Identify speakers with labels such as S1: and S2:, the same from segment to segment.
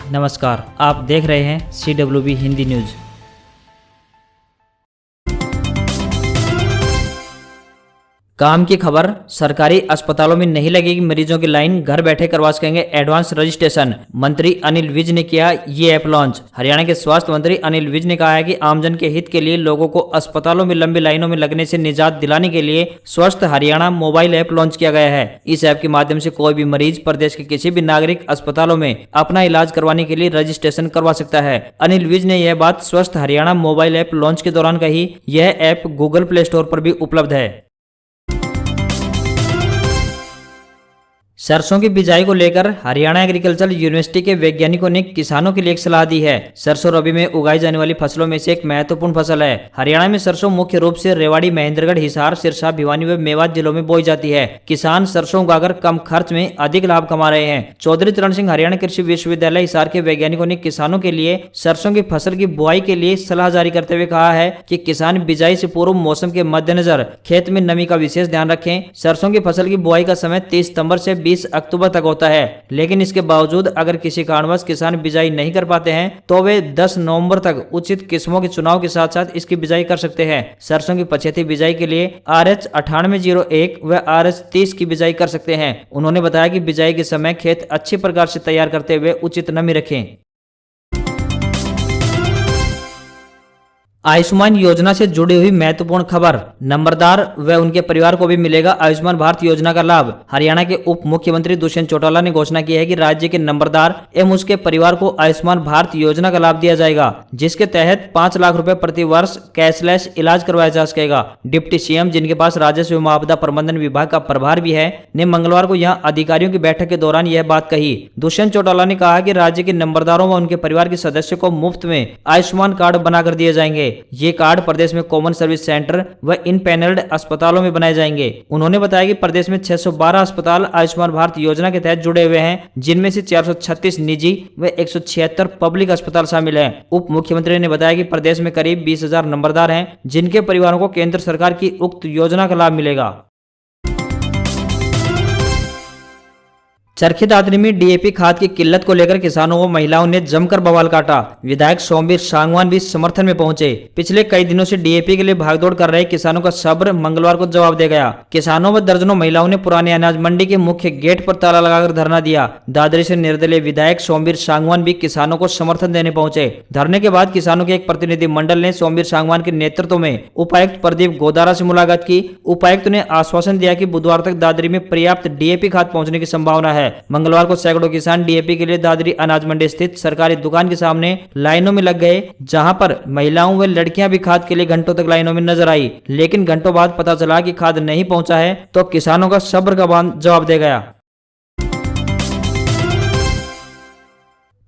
S1: नमस्कार, आप देख रहे हैं CWB हिंदी न्यूज। काम की खबर, सरकारी अस्पतालों में नहीं लगेगी मरीजों की लाइन, घर बैठे करवा सकेंगे एडवांस रजिस्ट्रेशन। मंत्री अनिल विज ने किया ये ऐप लॉन्च। हरियाणा के स्वास्थ्य मंत्री अनिल विज ने कहा है कि आमजन के हित के लिए लोगों को अस्पतालों में लंबी लाइनों में लगने से निजात दिलाने के लिए स्वस्थ हरियाणा मोबाइल ऐप लॉन्च किया गया है। इस ऐप के माध्यम से कोई भी मरीज प्रदेश के किसी भी नागरिक अस्पतालों में अपना इलाज करवाने के लिए रजिस्ट्रेशन करवा सकता है। अनिल विज ने यह बात स्वस्थ हरियाणा मोबाइल ऐप लॉन्च के दौरान कही। यह ऐप गूगल प्ले स्टोर पर भी उपलब्ध है। सरसों की बिजाई को लेकर हरियाणा एग्रीकल्चर यूनिवर्सिटी के वैज्ञानिकों ने किसानों के लिए एक सलाह दी है। सरसों रबी में उगाई जाने वाली फसलों में से एक महत्वपूर्ण फसल है। हरियाणा में सरसों मुख्य रूप से रेवाड़ी, महेंद्रगढ़, हिसार, सिरसा, भिवानी व मेवात जिलों में बोई जाती है। किसान सरसों उगाकर कम खर्च में अधिक लाभ कमा रहे हैं। चौधरी चरण सिंह हरियाणा कृषि विश्वविद्यालय हिसार के वैज्ञानिकों ने किसानों के लिए सरसों की फसल की बुआई के लिए सलाह जारी करते हुए कहा है कि किसान बिजाई से पूर्व मौसम के मद्देनजर खेत में नमी का विशेष ध्यान रखें। सरसों की फसल की बुआई का समय 30 सितंबर से 20 अक्टूबर तक होता है, लेकिन इसके बावजूद अगर किसी कारणवश किसान बिजाई नहीं कर पाते हैं तो वे 10 नवंबर तक उचित किस्मों के चुनाव के साथ साथ इसकी बिजाई कर सकते हैं। सरसों की पछेती बिजाई के लिए RH 9801 व RH 30 की बिजाई कर सकते हैं। उन्होंने बताया कि बिजाई के समय खेत अच्छी प्रकार से तैयार करते हुए उचित नमी रखें। आयुष्मान योजना से जुड़ी हुई महत्वपूर्ण खबर, नंबरदार व उनके परिवार को भी मिलेगा आयुष्मान भारत योजना का लाभ। हरियाणा के उप मुख्यमंत्री दुष्यंत चौटाला ने घोषणा की है कि राज्य के नंबरदार एवं उसके परिवार को आयुष्मान भारत योजना का लाभ दिया जाएगा, जिसके तहत 5 लाख रुपए प्रति वर्ष कैशलेस इलाज करवाया जा सकेगा। डिप्टी CM, जिनके पास राजस्व एवं आपदा प्रबंधन विभाग का प्रभार भी है, ने मंगलवार को यहां अधिकारियों की बैठक के दौरान यह बात कही। दुष्यंत चौटाला ने कहा कि राज्य के नंबरदारों व उनके परिवार के सदस्यों को मुफ्त में आयुष्मान कार्ड बनाकर दिए जाएंगे। ये कार्ड प्रदेश में कॉमन सर्विस सेंटर व इन पैनल्ड अस्पतालों में बनाए जाएंगे। उन्होंने बताया कि प्रदेश में 612 अस्पताल आयुष्मान भारत योजना के तहत जुड़े हुए हैं, जिनमें से 436 निजी व 176 पब्लिक अस्पताल शामिल हैं। उप मुख्यमंत्री ने बताया कि प्रदेश में करीब 20,000 नंबरदार हैं, जिनके परिवारों को केंद्र सरकार की उक्त योजना का लाभ मिलेगा। चरखी दादरी में DAP खाद की किल्लत को लेकर किसानों व महिलाओं ने जमकर बवाल काटा। विधायक सोमवीर सांगवान भी समर्थन में पहुंचे। पिछले कई दिनों से DAP के लिए भागदौड़ कर रहे किसानों का सब्र मंगलवार को जवाब दे गया। किसानों व दर्जनों महिलाओं ने पुराने अनाज मंडी के मुख्य गेट पर ताला लगाकर धरना दिया। दादरी से निर्दलीय विधायक सोमवीर सांगवान भी किसानों को समर्थन देने पहुंचे। धरने के बाद किसानों के एक प्रतिनिधि मंडल ने सोमवीर सांगवान के नेतृत्व में उपायुक्त प्रदीप गोदारा से मुलाकात की। उपायुक्त ने आश्वासन दिया कि बुधवार तक दादरी में पर्याप्त DAP खाद पहुंचने की संभावना है। मंगलवार को सैकड़ों किसान DAP के लिए दादरी अनाज मंडी स्थित सरकारी दुकान के सामने लाइनों में लग गए, जहां पर महिलाओं व लड़कियां भी खाद के लिए घंटों तक लाइनों में नजर आई। लेकिन घंटों बाद पता चला कि खाद नहीं पहुंचा है, तो किसानों का सब्र का बांध जवाब दे गया।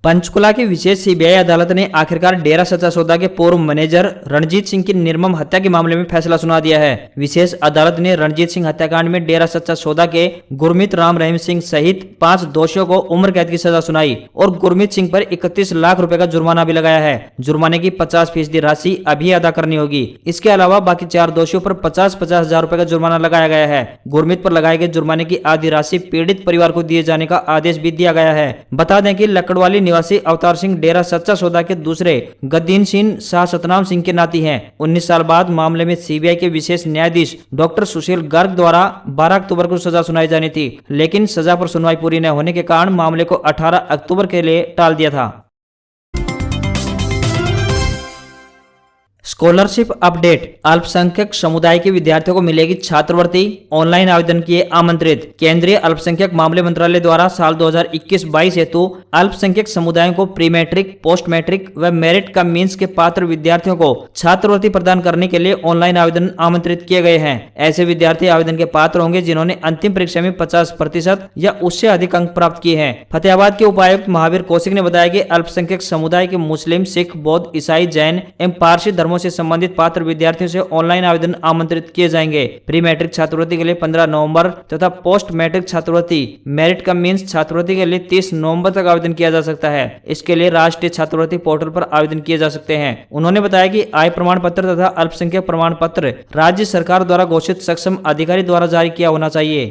S1: पंचकुला की विशेष CBI अदालत ने आखिरकार डेरा सच्चा सौदा के पूर्व मैनेजर रणजीत सिंह की निर्मम हत्या के मामले में फैसला सुना दिया है। विशेष अदालत ने रणजीत सिंह हत्याकांड में डेरा सच्चा सौदा के गुरमीत राम रहीम सिंह सहित 5 दोषियों को उम्र कैद की सजा सुनाई और गुरमीत सिंह पर 31 लाख रुपए का जुर्माना भी लगाया है। जुर्माने की 50% राशि अभी अदा करनी होगी। इसके अलावा बाकी 4 दोषियों पर 50-50 हजार रुपए का जुर्माना लगाया गया है। गुरमीत पर लगाए गए जुर्माने की आधी राशि पीड़ित परिवार को दिए जाने का आदेश भी दिया गया है। बता दें कि लकड़वाली निवासी अवतार सिंह डेरा सच्चा सौदा के दूसरे गद्दीन सिंह शाह सतनाम सिंह के नाती हैं। 19 साल बाद मामले में CBI के विशेष न्यायाधीश डॉक्टर सुशील गर्ग द्वारा 12 अक्टूबर को सजा सुनाई जानी थी, लेकिन सजा पर सुनवाई पूरी न होने के कारण मामले को 18 अक्टूबर के लिए टाल दिया था। स्कॉलरशिप अपडेट, अल्पसंख्यक समुदाय के विद्यार्थियों को मिलेगी छात्रवृत्ति, ऑनलाइन आवेदन किए आमंत्रित। केंद्रीय अल्पसंख्यक मामले मंत्रालय द्वारा साल 2021-22 हेतु अल्पसंख्यक समुदायों को प्री मैट्रिक, पोस्ट मैट्रिक व मेरिट कम मींस के पात्र विद्यार्थियों को छात्रवृत्ति प्रदान करने के लिए ऑनलाइन आवेदन आमंत्रित किए गए हैं। ऐसे विद्यार्थी आवेदन के पात्र होंगे जिन्होंने अंतिम परीक्षा में 50% या उससे अधिक अंक प्राप्त किए हैं। फतेहाबाद के उपायुक्त महावीर कौशिक ने बताया कि अल्पसंख्यक समुदाय के मुस्लिम, सिख, बौद्ध, ईसाई, जैन एवं पारसी धर्मों से संबंधित पात्र विद्यार्थियों से ऑनलाइन आवेदन आमंत्रित किए जाएंगे। प्री मैट्रिक छात्रवृत्ति के लिए 15 नवंबर तथा पोस्ट मैट्रिक छात्रवृत्ति, मेरिट कम मींस छात्रवृत्ति के लिए 30 नवंबर तक आवेदन किया जा सकता है। इसके लिए राष्ट्रीय छात्रवृत्ति पोर्टल पर आवेदन किए जा सकते हैं। उन्होंने बताया कि आय प्रमाण पत्र तथा अल्पसंख्यक प्रमाण पत्र राज्य सरकार द्वारा घोषित सक्षम अधिकारी द्वारा जारी किया होना चाहिए।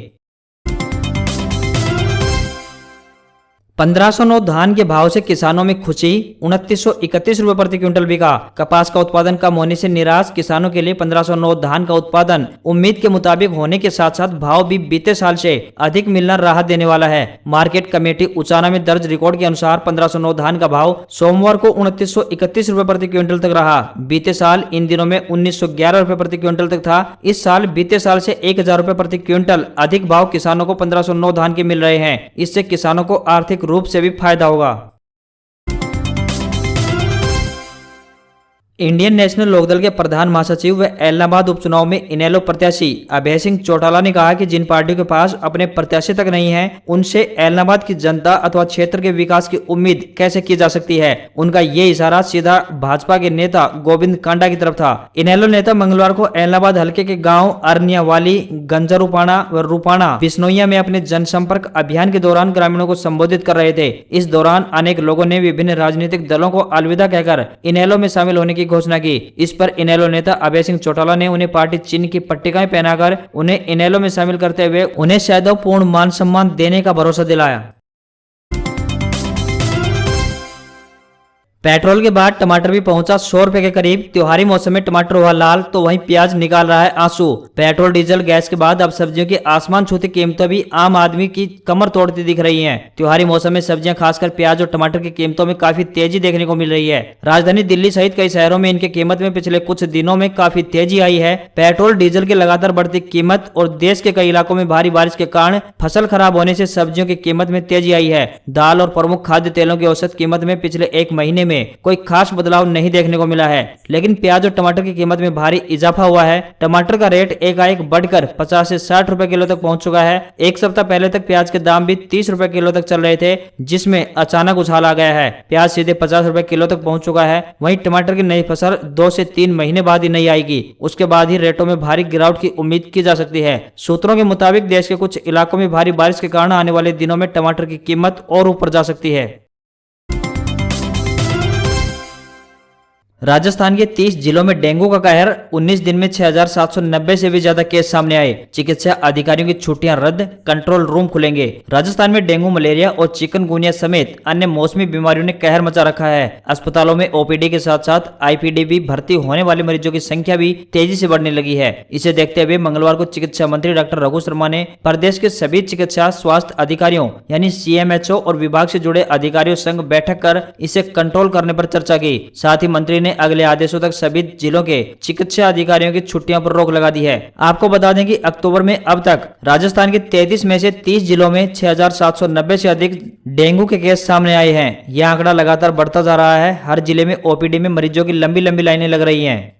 S1: 1509 धान के भाव से किसानों में खुशी, 2931 रुपए प्रति क्विंटल बिका। कपास का उत्पादन कम होने से निराश किसानों के लिए 1509 धान का उत्पादन उम्मीद के मुताबिक होने के साथ साथ भाव भी बीते साल से अधिक मिलना राहत देने वाला है। मार्केट कमेटी उचाना में दर्ज रिकॉर्ड के अनुसार 1509 धान का भाव सोमवार को 2931 रुपए प्रति क्विंटल तक रहा। बीते साल इन दिनों में 1911 रुपए प्रति क्विंटल तक था। इस साल बीते साल से 1000 रुपए प्रति क्विंटल अधिक भाव किसानों को 1509 धान के मिल रहे हैं। इससे किसानों को आर्थिक रूप से भी फायदा होगा। इंडियन नेशनल लोकदल के प्रधान महासचिव व इलाहाबाद उपचुनाव में इनेलो प्रत्याशी अभय सिंह चौटाला ने कहा कि जिन पार्टियों के पास अपने प्रत्याशी तक नहीं है, उनसे इलाहाबाद की जनता अथवा क्षेत्र के विकास की उम्मीद कैसे की जा सकती है। उनका ये इशारा सीधा भाजपा के नेता गोविंद कांडा की तरफ था। इनेलो नेता मंगलवार को इलाहाबाद हल्के के गाँव अरनियावाली, गंजरूपाणा व रूपाणा बिश्नोइया में अपने जनसंपर्क अभियान के दौरान ग्रामीणों को संबोधित कर रहे थे। इस दौरान अनेक लोगों ने विभिन्न राजनीतिक दलों को अलविदा कहकर इनेलो में शामिल होने की घोषणा की। इस पर इनेलो नेता अभय सिंह चौटाला ने उन्हें पार्टी चिन्ह की पट्टिकाएं पहनाकर उन्हें इनेलो में शामिल करते हुए उन्हें सदैवपूर्ण मान सम्मान देने का भरोसा दिलाया। पेट्रोल के बाद टमाटर भी पहुंचा 100 रुपए के करीब। त्योहारी मौसम में टमाटर हुआ लाल तो वहीं प्याज निकाल रहा है आंसू। पेट्रोल डीजल गैस के बाद अब सब्जियों की आसमान छूती कीमतें भी आम आदमी की कमर तोड़ती दिख रही हैं। त्योहारी मौसम में सब्जियां खासकर प्याज और टमाटर की कीमतों में काफी तेजी देखने को मिल रही है। राजधानी दिल्ली सहित कई शहरों में इनकी कीमत में पिछले कुछ दिनों में काफी तेजी आई है। पेट्रोल डीजल की लगातार बढ़ती कीमत और देश के कई इलाकों में भारी बारिश के कारण फसल खराब होने से सब्जियों की कीमत में तेजी आई है। दाल और प्रमुख खाद्य तेलों की औसत कीमत में पिछले एक महीने में कोई खास बदलाव नहीं देखने को मिला है, लेकिन प्याज और टमाटर की कीमत में भारी इजाफा हुआ है। टमाटर का रेट एकाएक बढ़कर 50 से 60 रुपए किलो तक पहुंच चुका है। एक सप्ताह पहले तक प्याज के दाम भी 30 रुपए किलो तक चल रहे थे, जिसमें अचानक उछाल आ गया है। प्याज सीधे 50 रुपए किलो तक पहुंच चुका है। वहीं टमाटर की नई फसल 2 से 3 महीने बाद ही नहीं आएगी। उसके बाद ही रेटों में भारी गिरावट की उम्मीद की जा सकती है। सूत्रों के मुताबिक देश के कुछ इलाकों में भारी बारिश के कारण आने वाले दिनों में टमाटर की कीमत और ऊपर जा सकती है। राजस्थान के 30 जिलों में डेंगू का कहर। 19 दिन में 6790 से भी ज्यादा केस सामने आए। चिकित्सा अधिकारियों की छुट्टियां रद्द, कंट्रोल रूम खुलेंगे। राजस्थान में डेंगू, मलेरिया और चिकनगुनिया समेत अन्य मौसमी बीमारियों ने कहर मचा रखा है। अस्पतालों में ओपीडी के साथ साथ आईपीडी भी भर्ती होने वाले मरीजों की संख्या भी तेजी से बढ़ने लगी है। इसे देखते हुए मंगलवार को चिकित्सा मंत्री डॉक्टर रघु शर्मा ने प्रदेश के सभी चिकित्सा स्वास्थ्य अधिकारियों यानी सीएमएचओ और विभाग से जुड़े अधिकारियों संग बैठक कर इसे कंट्रोल करने पर चर्चा की। साथ ही मंत्री ने अगले आदेशों तक सभी जिलों के चिकित्सा अधिकारियों की छुट्टियों पर रोक लगा दी है। आपको बता दें कि अक्टूबर में अब तक राजस्थान के 33 में से 30 जिलों में 6790 से अधिक डेंगू के केस सामने आए हैं। यह आंकड़ा लगातार बढ़ता जा रहा है। हर जिले में ओपीडी में मरीजों की लंबी लंबी लाइनें लग रही हैं।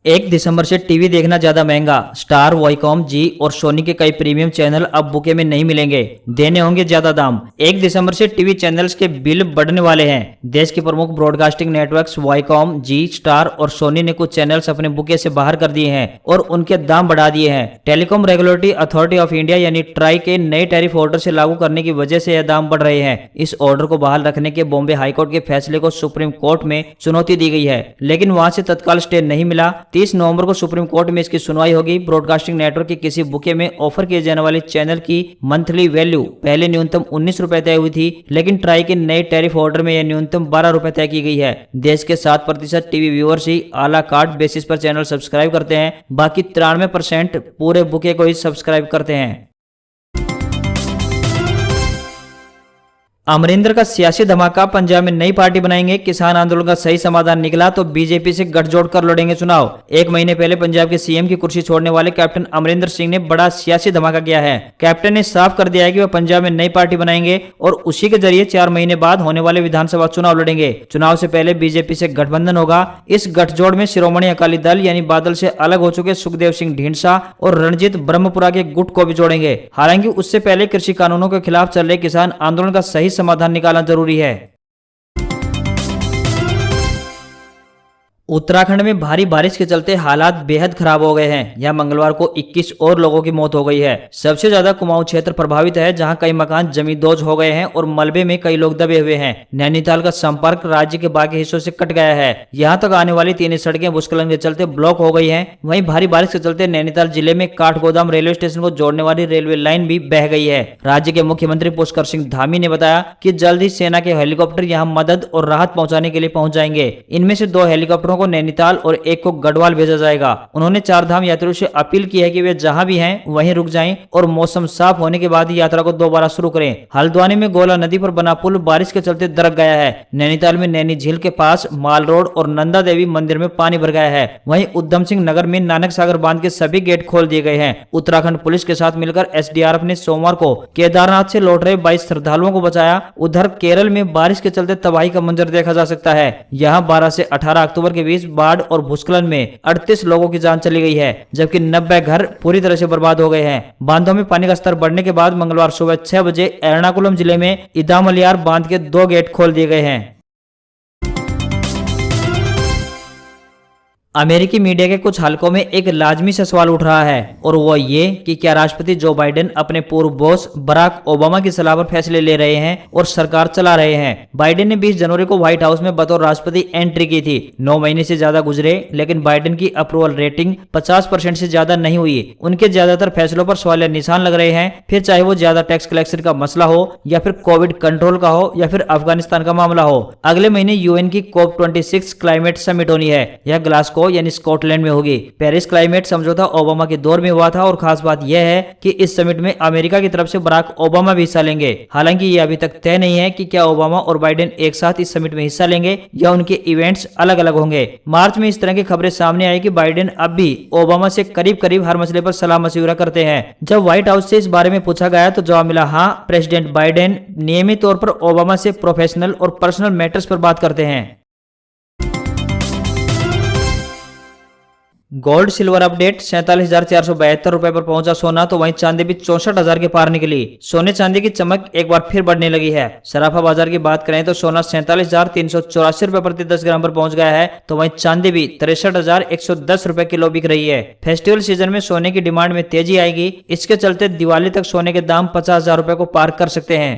S1: 1 दिसंबर से टीवी देखना ज्यादा महंगा। स्टार, वाईकॉम, जी और सोनी के कई प्रीमियम चैनल अब बुके में नहीं मिलेंगे, देने होंगे ज्यादा दाम। 1 दिसंबर से टीवी चैनल्स के बिल बढ़ने वाले हैं। देश के प्रमुख ब्रॉडकास्टिंग नेटवर्क्स वाईकॉम, जी, स्टार और सोनी ने कुछ चैनल्स अपने बुके से बाहर कर दिए हैं और उनके दाम बढ़ा दिए हैं। Telecom regulatory authority of India यानी ट्राई के नए टैरिफ ऑर्डर से लागू करने की वजह से यह दाम बढ़ रहे हैं। इस ऑर्डर को बहाल रखने के बॉम्बे हाईकोर्ट के फैसले को सुप्रीम कोर्ट में चुनौती दी गई है, लेकिन वहां से तत्काल स्टे नहीं मिला। 30 नवंबर को सुप्रीम कोर्ट में इसकी सुनवाई होगी। ब्रॉडकास्टिंग नेटवर्क की किसी बुके में ऑफर किए जाने वाले चैनल की मंथली वैल्यू पहले न्यूनतम 19 रुपए तय हुई थी, लेकिन ट्राई के नए टैरिफ ऑर्डर में यह न्यूनतम 12 रुपए तय की गई है। देश के 7% टीवी व्यूअर्स ही आला कार्ड बेसिस पर चैनल सब्सक्राइब करते हैं, बाकी 93% पूरे बुके को ही सब्सक्राइब करते हैं। अमरिंदर का सियासी धमाका, पंजाब में नई पार्टी बनाएंगे। किसान आंदोलन का सही समाधान निकला तो बीजेपी से गठजोड़ कर लड़ेंगे चुनाव। 1 महीने पहले पंजाब के सीएम की कुर्सी छोड़ने वाले कैप्टन अमरिंदर सिंह ने बड़ा सियासी धमाका किया है। कैप्टन ने साफ कर दिया है कि वह पंजाब में नई पार्टी बनाएंगे और उसी के जरिए 4 महीने बाद होने वाले विधानसभा चुनाव लड़ेंगे। चुनाव से पहले बीजेपी से गठबंधन होगा। इस गठजोड़ में शिरोमणि अकाली दल यानी बादल से अलग हो चुके सुखदेव सिंह ढींढसा और रणजीत ब्रह्मपुरा के गुट को भी जोड़ेंगे। हालांकि उससे पहले कृषि कानूनों के खिलाफ चल रहे किसान आंदोलन का सही समाधान निकालना जरूरी है। उत्तराखंड में भारी बारिश के चलते हालात बेहद खराब हो गए हैं। यहां मंगलवार को 21 और लोगों की मौत हो गई है। सबसे ज्यादा कुमाऊं क्षेत्र प्रभावित है, जहां कई मकान जमींदोज हो गए हैं और मलबे में कई लोग दबे हुए हैं। नैनीताल का संपर्क राज्य के बाकी हिस्सों से कट गया है। यहां तक आने वाली 3 सड़कें भूस्खलन के चलते ब्लॉक हो गई हैं। वहीं भारी बारिश के चलते नैनीताल जिले में काठगोदाम रेलवे स्टेशन को जोड़ने वाली रेलवे लाइन भी बह गई है। राज्य के मुख्यमंत्री पुष्कर सिंह धामी ने बताया कि जल्द ही सेना के हेलीकॉप्टर यहां मदद और राहत पहुंचाने के लिए पहुंच जाएंगे। इनमें से 2 हेलीकॉप्टरों को नैनीताल और एक को गढ़वाल भेजा जाएगा। उन्होंने 4 धाम यात्रियों से अपील की है कि वे जहां भी हैं वहीं रुक जाएं और मौसम साफ होने के बाद ही यात्रा को दोबारा शुरू करें। हल्द्वानी में गोला नदी पर बना पुल बारिश के चलते दरक गया है। नैनीताल में नैनी झील के पास माल रोड और नंदा देवी मंदिर में पानी भर गया है। वहीं उधम सिंह नगर में नानक सागर बांध के सभी गेट खोल दिए गए हैं। उत्तराखंड पुलिस के साथ मिलकर एसडीआरएफ ने सोमवार को केदारनाथ से लौट रहे 22 श्रद्धालुओं को बचाया। उधर केरल में बारिश के चलते तबाही का मंजर देखा जा सकता है। यहाँ 12 से 18 अक्टूबर के बीच बाढ़ और भूस्खलन में 38 लोगों की जान चली गई है, जबकि 90 घर पूरी तरह से बर्बाद हो गए हैं। बांधों में पानी का स्तर बढ़ने के बाद मंगलवार सुबह 6 बजे एर्नाकुलम जिले में इदामलियार बांध के 2 गेट खोल दिए गए हैं। अमेरिकी मीडिया के कुछ हलकों में एक लाजमी सा सवाल उठ रहा है और वो ये कि क्या राष्ट्रपति जो बाइडेन अपने पूर्व बॉस बराक ओबामा की सलाह पर फैसले ले रहे हैं और सरकार चला रहे हैं। बाइडेन ने 20 जनवरी को व्हाइट हाउस में बतौर राष्ट्रपति एंट्री की थी। 9 महीने से ज्यादा गुजरे, लेकिन बाइडेन की अप्रूवल रेटिंग 50% से ज्यादा नहीं हुई। उनके ज्यादातर फैसलों पर सवालिया निशान लग रहे हैं, फिर चाहे वो ज्यादा टैक्स कलेक्शन का मसला हो या फिर कोविड कंट्रोल का हो या फिर अफगानिस्तान का मामला हो। अगले महीने यूएन की COP26 क्लाइमेट समिट होनी है। यह ग्लासगो यानी स्कॉटलैंड में होगी। पेरिस क्लाइमेट समझौता ओबामा के दौर में हुआ था और खास बात यह है कि इस समिट में अमेरिका की तरफ से बराक ओबामा भी हिस्सा लेंगे। हालांकि ये अभी तक तय नहीं है कि क्या ओबामा और बाइडेन एक साथ इस समिट में हिस्सा लेंगे या उनके इवेंट्स अलग अलग होंगे। मार्च में इस तरह की खबरें सामने आई कि बाइडेन अब भी ओबामा से करीब करीब हर मसले पर सलाह मशविरा करते हैं। जब व्हाइट हाउस से इस बारे में पूछा गया तो जवाब मिला, हाँ, प्रेसिडेंट बाइडेन नियमित तौर पर ओबामा से प्रोफेशनल और पर्सनल मैटर्स पर बात करते हैं। गोल्ड सिल्वर अपडेट 47,472 रुपए पर पहुंचा सोना, तो वहीं चांदी भी 64,000 के पार निकली। सोने चांदी की चमक एक बार फिर बढ़ने लगी है। सराफा बाजार की बात करें तो सोना 47,384 रुपए प्रति 10 ग्राम पर पहुंच गया है, तो वहीं चांदी भी 63,110 रुपए किलो बिक रही है। फेस्टिवल सीजन में सोने की डिमांड में तेजी आएगी। इसके चलते दिवाली तक सोने के दाम 50,000 रुपए को पार कर सकते हैं।